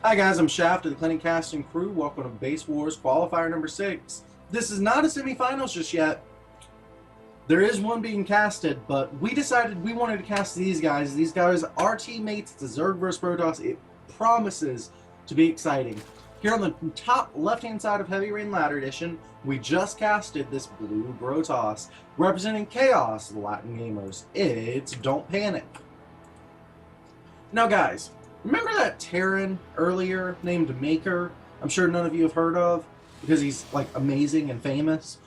Hi guys, I'm Shaft of the Clinic Casting Crew. Welcome to Base Wars Qualifier number 6. This is not a semifinals just yet. There is one being casted, but we decided we wanted to cast these guys. These guys are teammates. It's a Zerg vs Protoss. It promises to be exciting. Here on the top left-hand side of Heavy Rain Ladder Edition, we just casted this blue Protoss, representing Kaos Latin Gamers. It's DontPanic. Now guys, remember that Terran earlier named Maker? I'm sure none of you have heard of because he's like amazing and famous.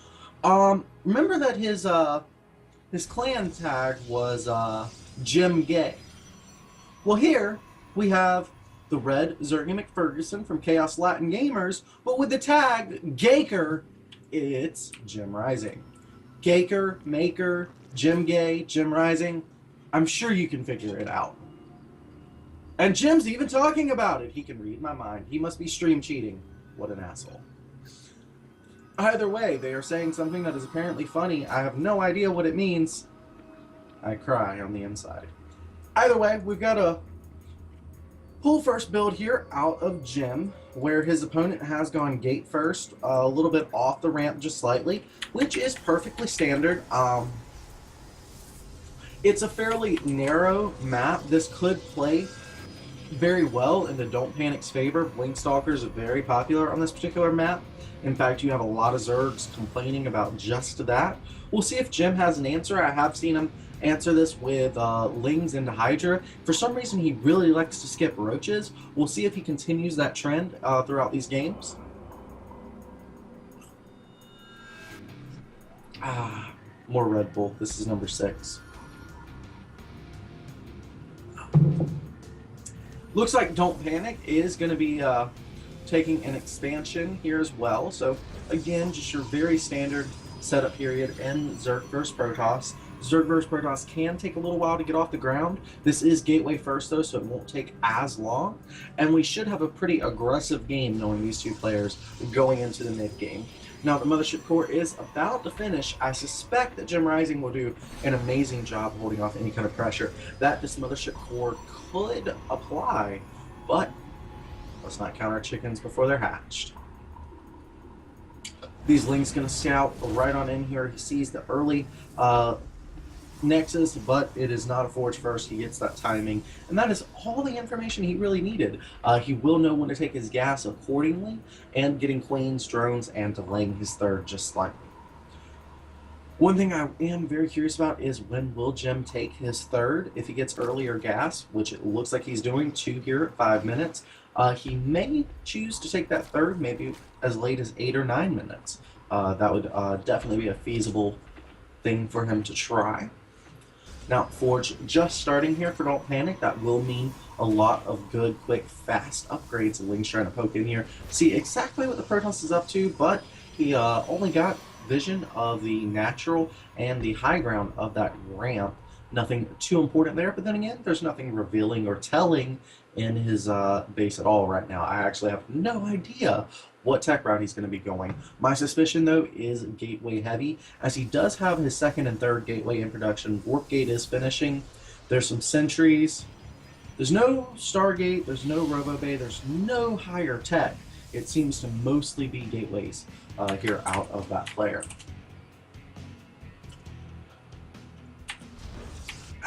Remember that his clan tag was Jim Gay. Well, here we have the red Zergy McFerguson from Kaos Latin Gamers, but with the tag Gaker, it's JimRising. Gaker, Maker, Jim Gay, JimRising. I'm sure you can figure it out. And Jim's even talking about it. He can read my mind. He must be stream cheating. What an asshole. Either way, they are saying something that is apparently funny. I have no idea what it means. I cry on the inside. Either way, we've got a pull first build here out of Jim, where his opponent has gone gate first, a little bit off the ramp just slightly, which is perfectly standard. It's a fairly narrow map. This could play very well into DontPanic's favor. Blinkstalkers are very popular on this particular map. In fact, you have a lot of Zergs complaining about just that. We'll see if Jim has an answer. I have seen him answer this with Lings into Hydra. For some reason, he really likes to skip roaches. We'll see if he continues that trend throughout these games. More Red Bull. This is number 6. Looks like DontPanic is going to be taking an expansion here as well. So again, just your very standard setup period in Zerg vs Protoss. Zerg vs Protoss can take a little while to get off the ground. This is gateway first though, so it won't take as long. And we should have a pretty aggressive game knowing these two players going into the mid game. Now the Mothership Core is about to finish. I suspect that JimRising will do an amazing job holding off any kind of pressure that this Mothership Core could apply, but let's not count our chickens before they're hatched. These Lings gonna scout right on in here. He sees the early Nexus, but it is not a Forge first. He gets that timing, and that is all the information he really needed. He will know when to take his gas accordingly, and getting queens, drones, and delaying his third just slightly. One thing I am very curious about is when will Jim take his third? If he gets earlier gas, which it looks like he's doing, 2 here at 5 minutes, he may choose to take that third maybe as late as 8 or 9 minutes. That would definitely be a feasible thing for him to try. Now, Forge just starting here for DontPanic. That will mean a lot of good, quick, fast upgrades. Link's trying to poke in here, see exactly what the Protoss is up to, but he only got vision of the natural and the high ground of that ramp. Nothing too important there, but then again, there's nothing revealing or telling in his base at all right now. I actually have no idea what tech route he's going to be going. My suspicion, though, is gateway heavy, as he does have his second and third gateway in production. Warp Gate is finishing. There's some sentries. There's no Stargate. There's no Robo Bay. There's no higher tech. It seems to mostly be gateways here out of that player.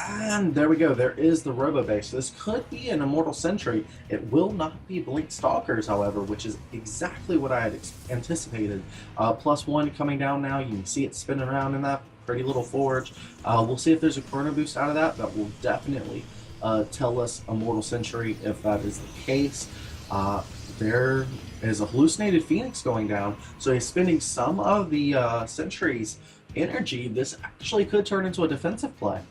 And there we go. There is the Robo Base. So this could be an Immortal Sentry. It will not be Blink Stalkers, however, which is exactly what I had anticipated. +1 coming down now. You can see it spinning around in that pretty little forge. We'll see if there's a Chrono Boost out of that. That will definitely tell us Immortal Sentry if that is the case. There is a Hallucinated Phoenix going down. So he's spending some of the Sentry's energy. This actually could turn into a defensive play.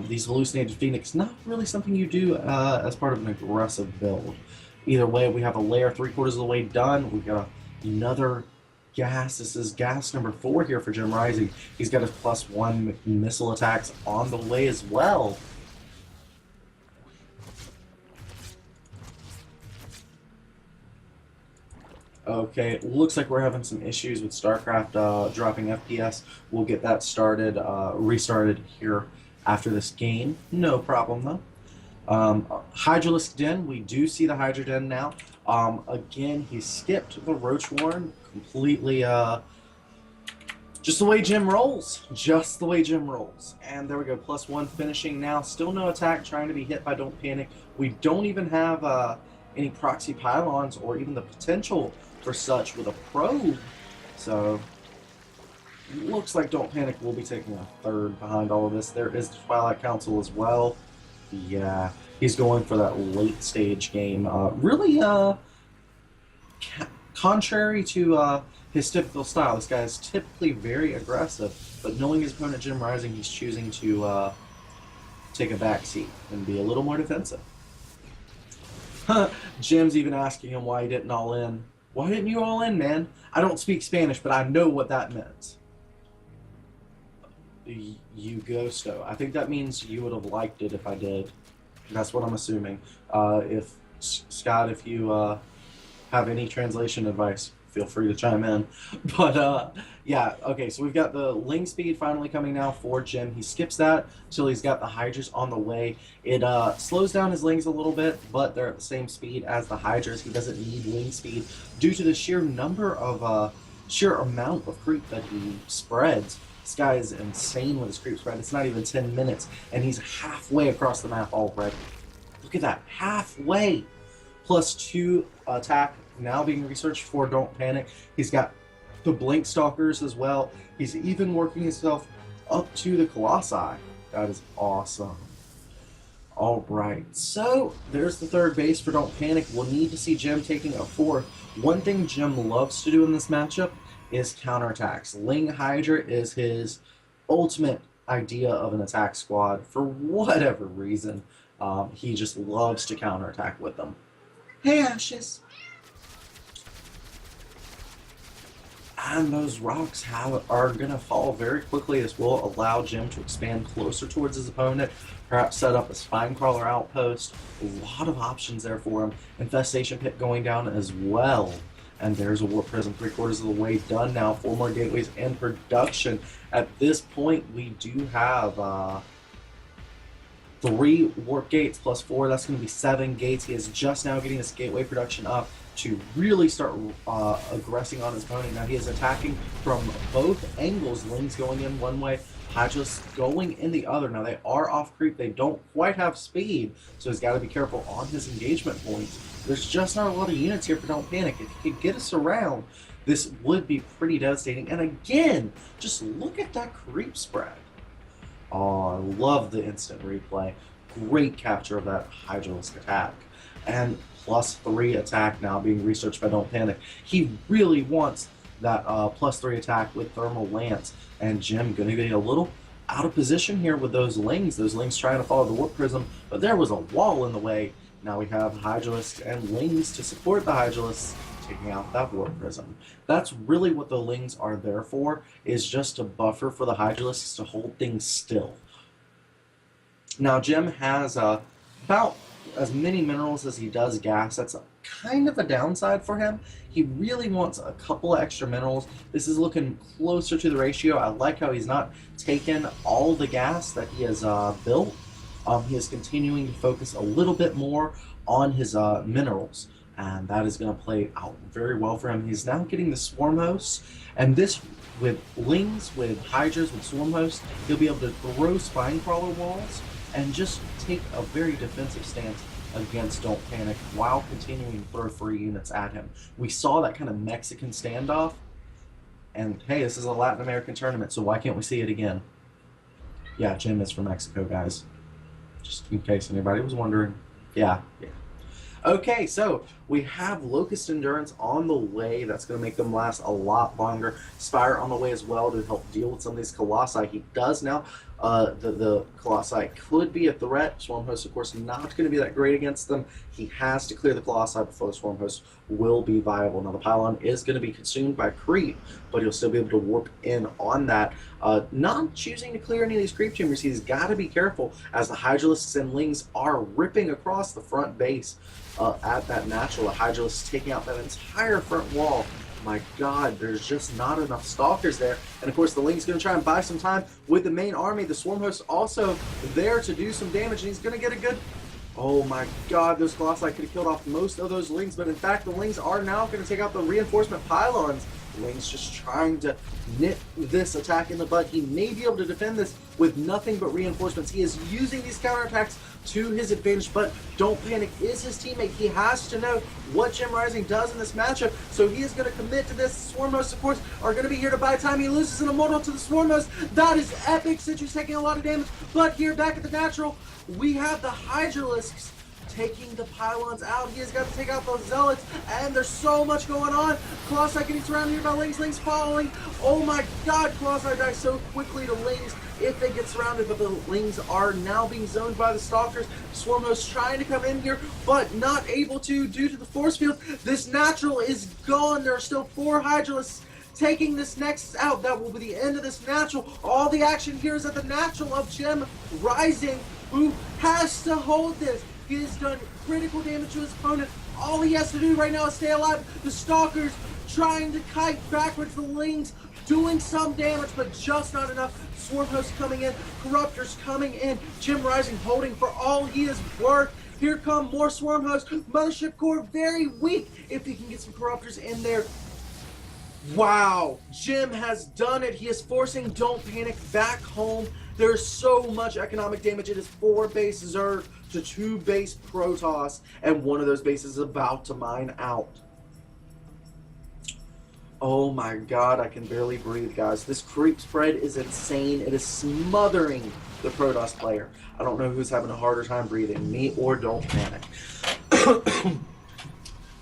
These Hallucinated Phoenix, not really something you do as part of an aggressive build. Either way, we have a layer 3/4 of the way done. We've got another gas. This is gas number 4 here for JimRising. He's got his +1 missile attacks on the way as well. Okay, it looks like we're having some issues with StarCraft dropping FPS. We'll get that started, restarted here after this game. No problem though. Hydralisk Den, we do see the Hydra Den now. Again, he skipped the Roach Warren completely, just the way Jim rolls. Just the way Jim rolls. And there we go, +1 finishing now. Still no attack, trying to be hit by Don't Panic. We don't even have any proxy pylons or even the potential for such with a probe. So, looks like Don't Panic will be taking a third behind all of this. There is the Twilight Council as well. Yeah, he's going for that late stage game. Really, contrary to his typical style, this guy is typically very aggressive, but knowing his opponent JimRising, he's choosing to take a backseat and be a little more defensive. Jim's even asking him why he didn't all in. Why didn't you all in, man? I don't speak Spanish, but I know what that meant. You ghosto. I think that means you would have liked it if I did. That's what I'm assuming. If Scott, if you have any translation advice, feel free to chime in. But yeah, okay, so we've got the Ling speed finally coming now for Jim. He skips that until he's got the Hydras on the way. It slows down his Lings a little bit, but they're at the same speed as the Hydras. He doesn't need Ling speed due to the sheer number of sheer amount of creep that he spreads. This guy is insane with his creep spread. It's not even 10 minutes, and he's halfway across the map already. Look at that, halfway. +2 attack now being researched for Don't Panic. He's got the Blink Stalkers as well. He's even working himself up to the Colossi. That is awesome. Alright, so there's the third base for Don't Panic. We'll need to see Jim taking a fourth. One thing Jim loves to do in this matchup is counterattacks. Ling Hydra is his ultimate idea of an attack squad. For whatever reason, he just loves to counterattack with them. Hey, Ashes! And those rocks are going to fall very quickly. This will allow Jim to expand closer towards his opponent, perhaps set up a Spinecrawler outpost. A lot of options there for him. Infestation Pit going down as well. And there's a Warp Prism 3/4 of the way done now. 4 more gateways in production. At this point, we do have 3 Warp Gates +4. That's going to be 7 gates. He is just now getting this gateway production up to really start aggressing on his opponent. Now he is attacking from both angles. Ling's going in one way, Hydras going in the other. Now they are off creep. They don't quite have speed, so he's got to be careful on his engagement points. There's just not a lot of units here for Don't Panic. If he could get us around, this would be pretty devastating. And again, just look at that creep spread. Oh, I love the instant replay. Great capture of that Hydralisk attack. And +3 attack now being researched by Don't Panic. He really wants that +3 attack with Thermal Lance. And Jim going to get a little out of position here with those Lings. Those Lings trying to follow the Warp Prism, but there was a wall in the way. Now we have Hydralisk and Lings to support the Hydralisk, taking out that Warp Prism. That's really what the Lings are there for, is just a buffer for the Hydralisks to hold things still. Now Jim has about as many minerals as he does gas. That's kind of a downside for him. He really wants a couple extra minerals. This is looking closer to the ratio. I like how he's not taken all the gas that he has built. He is continuing to focus a little bit more on his minerals, and that is going to play out very well for him. He's now getting the Swarm Hosts, and this, with Lings, with Hydras, with Swarm Hosts, he'll be able to throw Spinecrawler walls and just take a very defensive stance against Don't Panic while continuing to throw free units at him. We saw that kind of Mexican standoff, and hey, this is a Latin American tournament, so why can't we see it again? Yeah, Jim is from Mexico, guys. Just in case anybody was wondering. Yeah. Okay, so we have Locust Endurance on the way. That's going to make them last a lot longer. Spire on the way as well to help deal with some of these Colossi. He does now. The Colossi could be a threat. Swarm Host, of course, not going to be that great against them. He has to clear the Colossi before the Swarm Host will be viable. Now, the Pylon is going to be consumed by creep, but he'll still be able to warp in on that. Not choosing to clear any of these creep chambers. He's got to be careful as the Hydralisks and Lings are ripping across the front base at that natural. The Hydralisks taking out that entire front wall. My God, there's just not enough Stalkers there. And of course, the Ling's going to try and buy some time with the main army. The Swarm Host also there to do some damage, and he's going to get a good Oh my god, those Colossi could have killed off most of those Lings, but in fact the Lings are now going to take out the reinforcement pylons. Lings just trying to nip this attack in the bud. He may be able to defend this with nothing but reinforcements. He is using these counterattacks to his advantage, but DontPanic is his teammate. He has to know what JimRising does in this matchup, so he is going to commit to this. Swarm hosts, of course, are going to be here to buy time. He loses an immortal to the Swarm host. That is epic. Citri's taking a lot of damage, but here back at the natural, we have the hydralisks taking the pylons out. He has got to take out those zealots, and there's so much going on. Colossi getting surrounded here by Lings. Lings following. Oh my god, Colossi dies so quickly to Lings if they get surrounded, but the Lings are now being zoned by the Stalkers. Swarm host trying to come in here, but not able to due to the force field. This natural is gone. There are still 4 hydralisks taking this next out. That will be the end of this natural. All the action here is at the natural of JimRising, who has to hold this. He has done critical damage to his opponent. All he has to do right now is stay alive. The Stalkers trying to kite backwards. The Lings doing some damage, but just not enough. Swarm host coming in. Corruptors coming in. JimRising holding for all he is worth. Here come more Swarm hosts. Mothership Core very weak. If he can get some Corruptors in there. Wow, Jim has done it. He is forcing DontPanic back home. There's so much economic damage. It is 4 base Zerg to 2 base Protoss, and one of those bases is about to mine out. Oh my god, I can barely breathe, guys. This creep spread is insane. It is smothering the Protoss player. I don't know who's having a harder time breathing, me or DontPanic.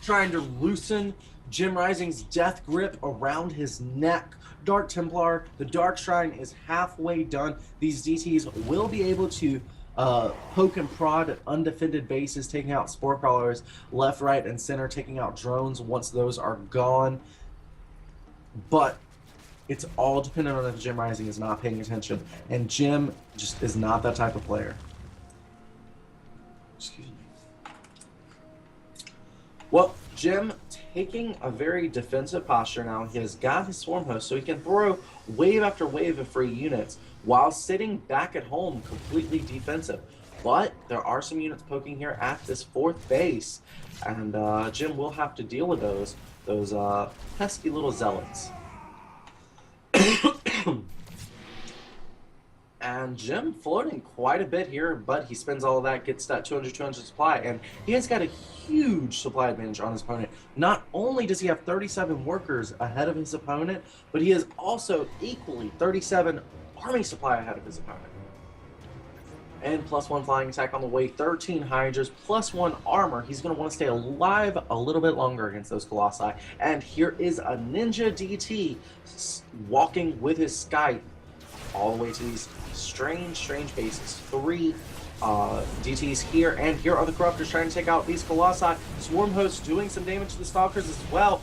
Trying to loosen JimRising's death grip around his neck. Dark Templar, the Dark Shrine is halfway done. These DTs will be able to poke and prod at undefended bases, taking out Spore Crawlers left, right, and center, taking out drones once those are gone. But it's all dependent on if JimRising is not paying attention. And Jim just is not that type of player. Excuse me. Well, Jim taking a very defensive posture now. He has got his Swarm host, so he can throw wave after wave of free units while sitting back at home completely defensive. But there are some units poking here at this 4th base, and Jim will have to deal with those pesky little zealots. And Jim floating quite a bit here, but he spends all of that, gets that 200 supply, and he has got a huge supply advantage on his opponent. Not only does he have 37 workers ahead of his opponent, but he is also equally 37 army supply ahead of his opponent. And +1 flying attack on the way, 13 Hydras, +1 armor. He's going to want to stay alive a little bit longer against those Colossi. And here is a Ninja DT walking with his Skype all the way to these strange bases. 3 DTs here, and here are the Corruptors trying to take out these Colossi. Swarm hosts doing some damage to the Stalkers as well.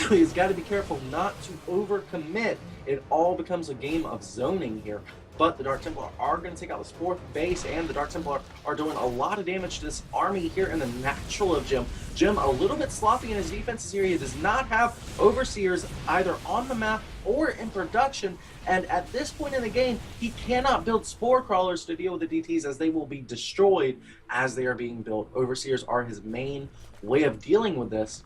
He's got to be careful not to overcommit. It all becomes a game of zoning here. But the Dark Templar are going to take out this 4th base, and the Dark Templar are doing a lot of damage to this army here in the natural of Jim. Jim a little bit sloppy in his defenses here. He does not have Overseers either on the map or in production, and at this point in the game, he cannot build Spore Crawlers to deal with the DTs as they will be destroyed as they are being built. Overseers are his main way of dealing with this.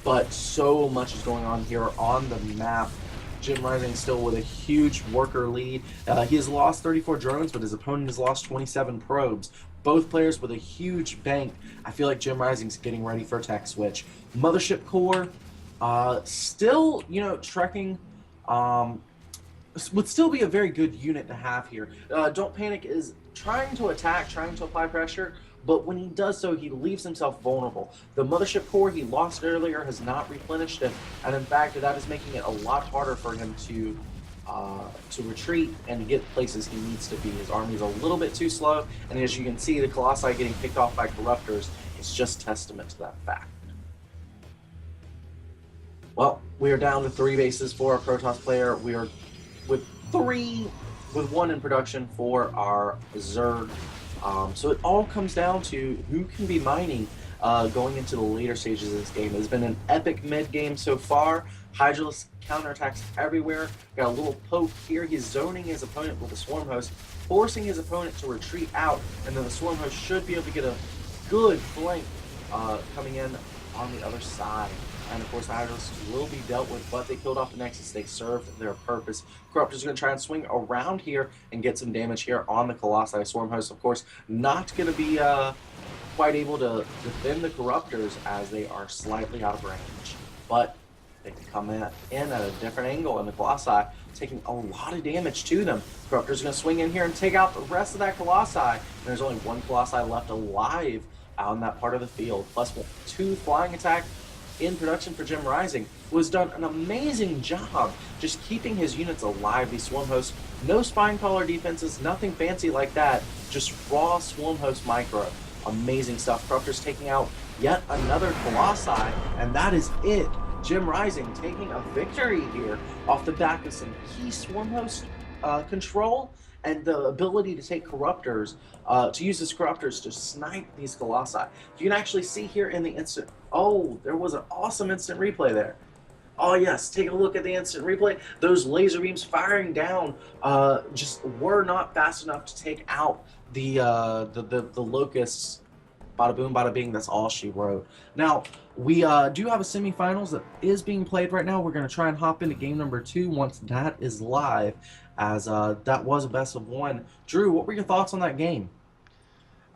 But so much is going on here on the map. JimRising still with a huge worker lead. He has lost 34 drones, but his opponent has lost 27 probes. Both players with a huge bank. I feel like JimRising's getting ready for a tech switch. Mothership Core, still, trekking, would still be a very good unit to have here. DontPanic is trying to attack, trying to apply pressure, but when he does so, he leaves himself vulnerable. The Mothership Core he lost earlier has not replenished him, and in fact, that is making it a lot harder for him to retreat and to get places he needs to be. His army is a little bit too slow, and as you can see, the Colossi getting picked off by Corruptors is just testament to that fact. Well, we are down to 3 bases for our Protoss player. We are with 1 in production for our Zerg. So it all comes down to who can be mining going into the later stages of this game. It's been an epic mid game so far. Hydralisk counterattacks everywhere. Got a little poke here. He's zoning his opponent with a Swarm host. forcing his opponent to retreat out, and then the Swarm Host should be able to get a good flank coming in on the other side. And of course the hydralisk will be dealt with, but they killed off the Nexus. They served their purpose. Corruptor's going to try and swing around here and get some damage here on the Colossi. Swarm Host, of course, not going to be quite able to defend the Corruptors as they are slightly out of range. But they can come in at a different angle, and the Colossi taking a lot of damage to them. Corruptor's going to swing in here and take out the rest of that Colossi. And there's only one Colossi left alive out in that part of the field. Plus 2 flying attack in production for JimRising, who has done an amazing job just keeping his units alive. These Swarm Hosts, no spine collar defenses, nothing fancy like that, just raw Swarm Host micro. Amazing stuff. Corruptor's taking out yet another Colossi, and that is it. JimRising taking a victory here off the back of some key Swarm Host control and the ability to take Corruptors, to use his Corruptors to snipe these Colossi. You can actually see here in the instant, oh, there was an awesome instant replay there. Oh yes, take a look at the instant replay. Those laser beams firing down just were not fast enough to take out the locusts. Bada boom, bada bing, that's all she wrote. Now, we do have a semifinals that is being played right now. We're going to try and hop into game number 2 once that is live, as that was a best of 1. Drew, what were your thoughts on that game?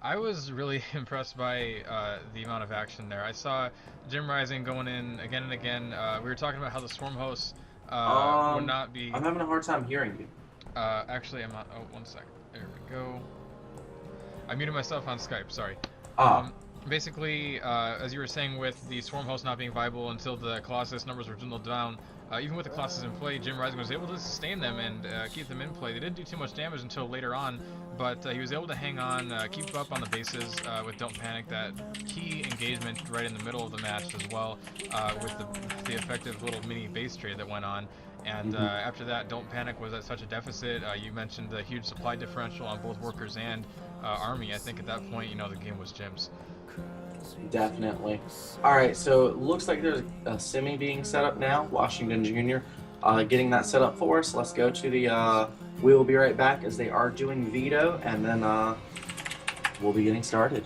I was really impressed by the amount of action there. I saw JimRising going in again and again. We were talking about how the Swarm Hosts would not be... I'm having a hard time hearing you. Actually, I'm not... Oh, one second. There we go. I muted myself on Skype, sorry. Basically, as you were saying, with the Swarm Host not being viable until the Colossus numbers were dwindled down, even with the Colossus in play, JimRising was able to sustain them and keep them in play. They didn't do too much damage until later on, but he was able to hang on, keep up on the bases with DontPanic, that key engagement right in the middle of the match as well, with the effective little mini base trade that went on. And after that, DontPanic was at such a deficit. You mentioned the huge supply differential on both workers and army. I think at that point, you know, the game was Jim's. Definitely. Alright, so it looks like there's a semi being set up now. Washington Jr. Getting that set up for us. Let's go to the... we will be right back as they are doing veto, and then we'll be getting started.